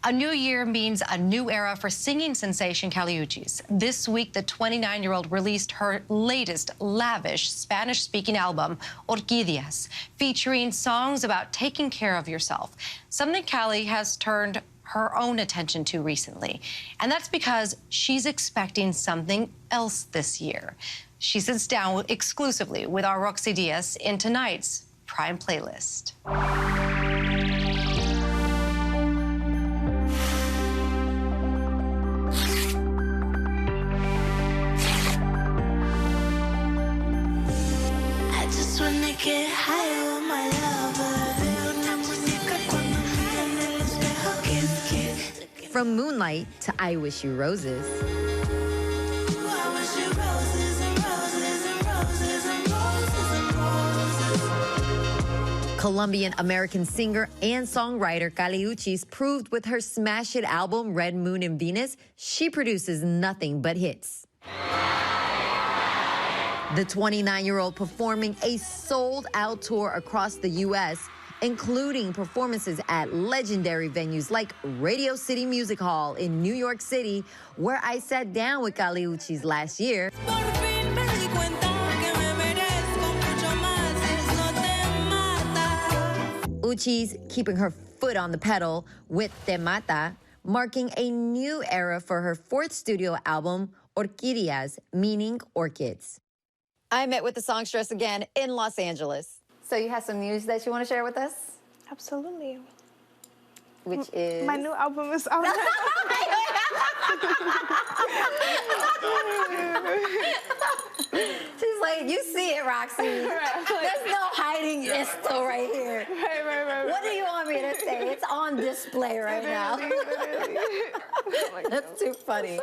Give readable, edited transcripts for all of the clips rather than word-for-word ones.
A new year means a new era for singing sensation Kali Uchis. This week, the 29-year-old released her latest lavish Spanish-speaking album, Orquídeas, featuring songs about taking care of yourself, something Kali has turned her own attention to recently. And that's because she's expecting something else this year. She sits down exclusively with our Rocsi Diaz in tonight's Prime Playlist. Get higher with my lover. From Moonlight to I Wish You Roses. Colombian-American singer and songwriter Kali Uchis proved with her smash hit album Red Moon and Venus, she produces nothing but hits. The 29-year-old performing a sold-out tour across the U.S., including performances at legendary venues like Radio City Music Hall in New York City, where I sat down with Kali Uchis last year. Uchis keeping her foot on the pedal with Te Mata, marking a new era for her fourth studio album, Orquídeas, meaning orchids. I met with the songstress again in Los Angeles. So you have some news that you want to share with us? Absolutely. Which is? My new album is out. She's like, you see it, Rocsi. There's no hiding esto right here. Right. What do you want me to say? It's on display right now. That's too funny.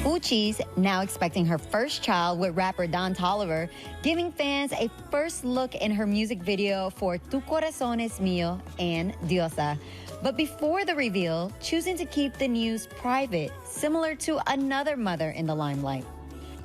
Uchis now expecting her first child with rapper Don Toliver, giving fans a first look in her music video for Tu Corazón Es Mío and Diosa. But before the reveal, choosing to keep the news private, similar to another mother in the limelight.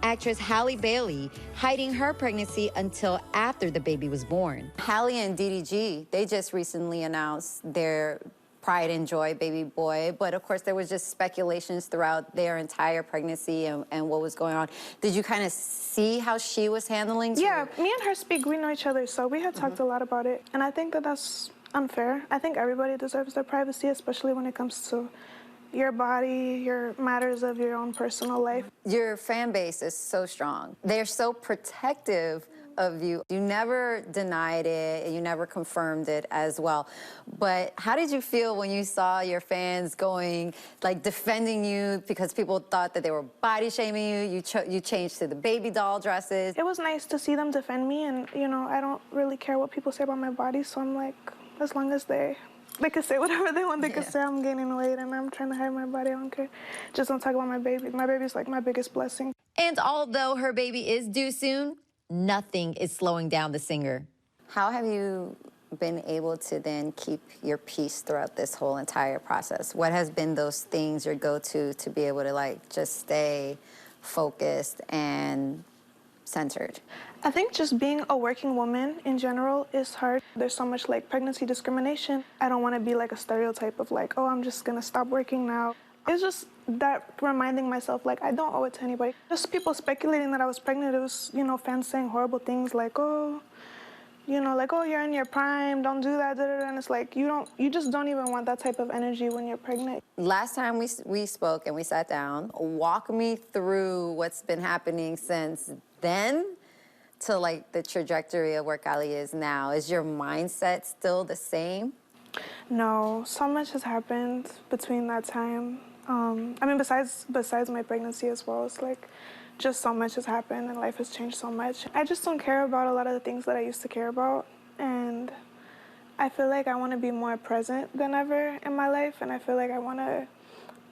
Actress Halle Bailey hiding her pregnancy until after the baby was born. Halle and DDG, they just recently announced their pride and joy baby boy, but of course there was just speculations throughout their entire pregnancy and what was going on. Did you kind of see how she was handling? Yeah, me and her speak, we know each other, so we had talked a lot about it, and I think that that's unfair. I think everybody deserves their privacy, especially when it comes to your body, your matters of your own personal life. Your fan base is so strong. They're so protective of you. You never denied it, and you never confirmed it as well. But how did you feel when you saw your fans going, like, defending you because people thought that they were body shaming you? You changed to the baby doll dresses. It was nice to see them defend me, and, you know, I don't really care what people say about my body, so I'm like, as long as they can say whatever they want. They can say I'm gaining weight and I'm trying to hide my body. I don't care. Just don't talk about my baby. My baby's like my biggest blessing. And although her baby is due soon, nothing is slowing down the singer. How have you been able to then keep your peace throughout this whole entire process? What has been those things, your go-to, to be able to, like, just stay focused and centered? I think just being a working woman in general is hard. There's so much, like, pregnancy discrimination. I don't want to be like a stereotype of like, oh, I'm just going to stop working now. It's just that reminding myself, like, I don't owe it to anybody. Just people speculating that I was pregnant. It was, you know, fans saying horrible things like, oh, you know, like, oh, you're in your prime, don't do that, and it's like, you just don't even want that type of energy when you're pregnant. Last time we spoke and we sat down, walk me through what's been happening since then to, like, the trajectory of where Kali is now. Is your mindset still the same? No, so much has happened between that time. I mean, besides my pregnancy as well, it's like just so much has happened and life has changed so much. I just don't care about a lot of the things that I used to care about, and I feel like I want to be more present than ever in my life, and I feel like I want to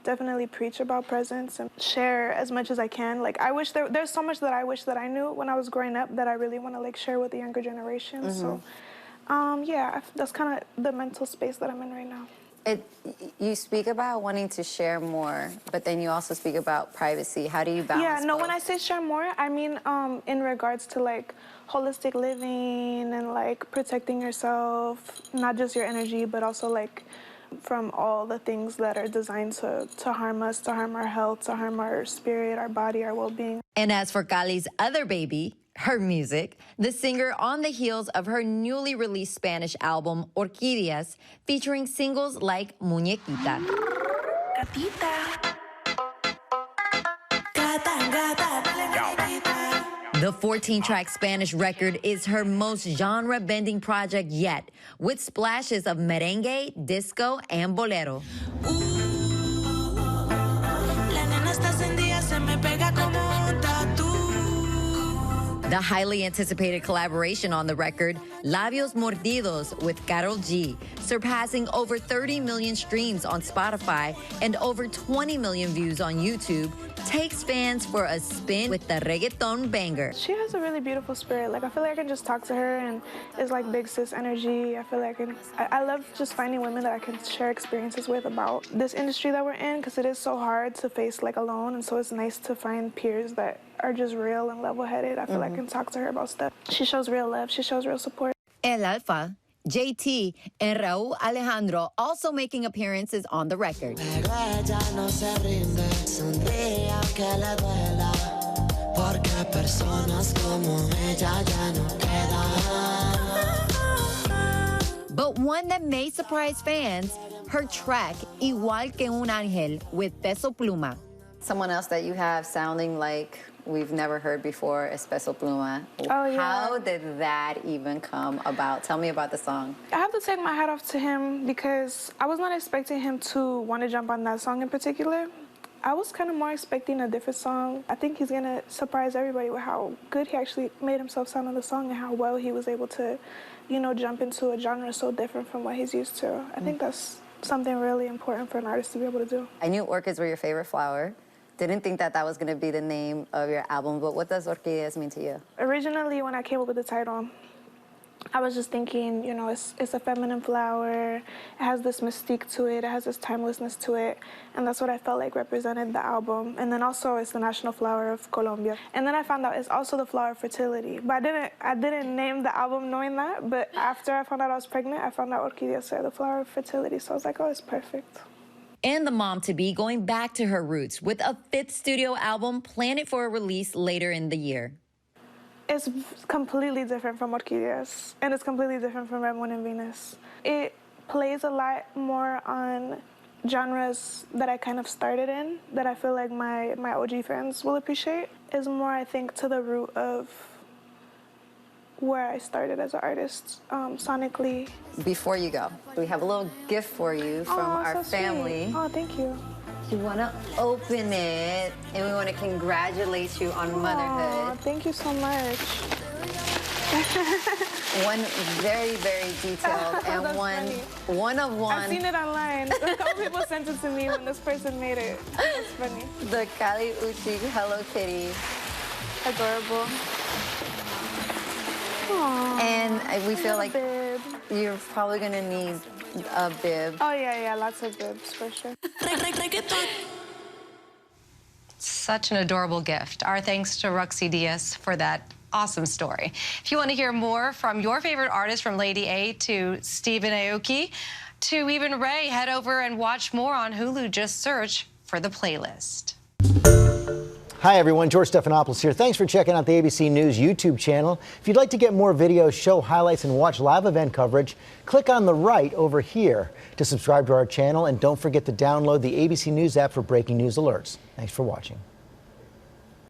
definitely preach about presence and share as much as I can. Like, I wish there's so much that I wish that I knew when I was growing up that I really want to, like, share with the younger generation. So yeah, that's kind of the mental space that I'm in right now. You speak about wanting to share more, but then you also speak about privacy. How do you balance Yeah, no, both? when I say share more, I mean in regards to like holistic living and like protecting yourself, not just your energy, but also like from all the things that are designed to harm us, to harm our health, to harm our spirit, our body, our well-being. And as for Kali's other baby, her music, the singer on the heels of her newly released Spanish album, Orquídeas, featuring singles like Muñequita. Gatita. The 14-track Spanish record is her most genre-bending project yet, with splashes of merengue, disco, and bolero. La nena está encendida, se me pega como un tatú. The highly anticipated collaboration on the record, Labios Mordidos with Karol G, surpassing over 30 million streams on Spotify and over 20 million views on YouTube, takes fans for a spin with the reggaeton banger. She has a really beautiful spirit. Like, I feel like I can just talk to her and it's like big sis energy. I feel like I love just finding women that I can share experiences with about this industry that we're in, because it is so hard to face like alone, and so it's nice to find peers that are just real and level-headed. I feel like I can talk to her about stuff. She shows real love. She shows real support. El Alfa, JT, and Raúl Alejandro also making appearances on the record. Pero ella no se rinde, sonríe aunque le duela, porque personas como ella ya no quedan. But one that may surprise fans, her track, Igual que un ángel, with Peso Pluma. Someone else that you have sounding like we've never heard before is Peso Pluma. Oh, yeah. How did that even come about? Tell me about the song. I have to take my hat off to him because I was not expecting him to want to jump on that song in particular. I was kind of more expecting a different song. I think he's going to surprise everybody with how good he actually made himself sound on the song and how well he was able to, you know, jump into a genre so different from what he's used to. I think that's something really important for an artist to be able to do. I knew orchids were your favorite flower. Didn't think that was going to be the name of your album, but what does Orquídeas mean to you? Originally, when I came up with the title, I was just thinking, you know, it's a feminine flower. It has this mystique to it. It has this timelessness to it. And that's what I felt like represented the album. And then also it's the national flower of Colombia. And then I found out it's also the flower of fertility. But I didn't name the album knowing that. But after I found out I was pregnant, I found out Orquídeas are the flower of fertility. So I was like, oh, it's perfect. And the mom-to-be going back to her roots with a 5th studio album planned for a release later in the year. It's completely different from Orquídeas, and it's completely different from Red Moon and Venus. It plays a lot more on genres that I kind of started in, that I feel like my OG fans will appreciate. It's more, I think, to the root of where I started as an artist, sonically. Before you go, we have a little gift for you from our family. Sweet. Oh, thank you. You want to open it, and we want to congratulate you on motherhood. Oh, thank you so much. One very, very detailed, and That's one of one. I've seen it online. A couple people sent it to me when this person made it. That's funny. The Kali Uchis Hello Kitty. Adorable. Aww, And we feel like bib. you're probably going to need a bib. Oh, yeah, lots of bibs, for sure. Such an adorable gift. Our thanks to Rocsi Diaz for that awesome story. If you want to hear more from your favorite artists, from Lady A to Stephen Aoki to even Ray, head over and watch more on Hulu. Just search for The Playlist. Hi everyone, George Stephanopoulos here. Thanks for checking out the ABC News YouTube channel. If you'd like to get more videos, show highlights, and watch live event coverage, click on the right over here to subscribe to our channel, and don't forget to download the ABC News app for breaking news alerts. Thanks for watching.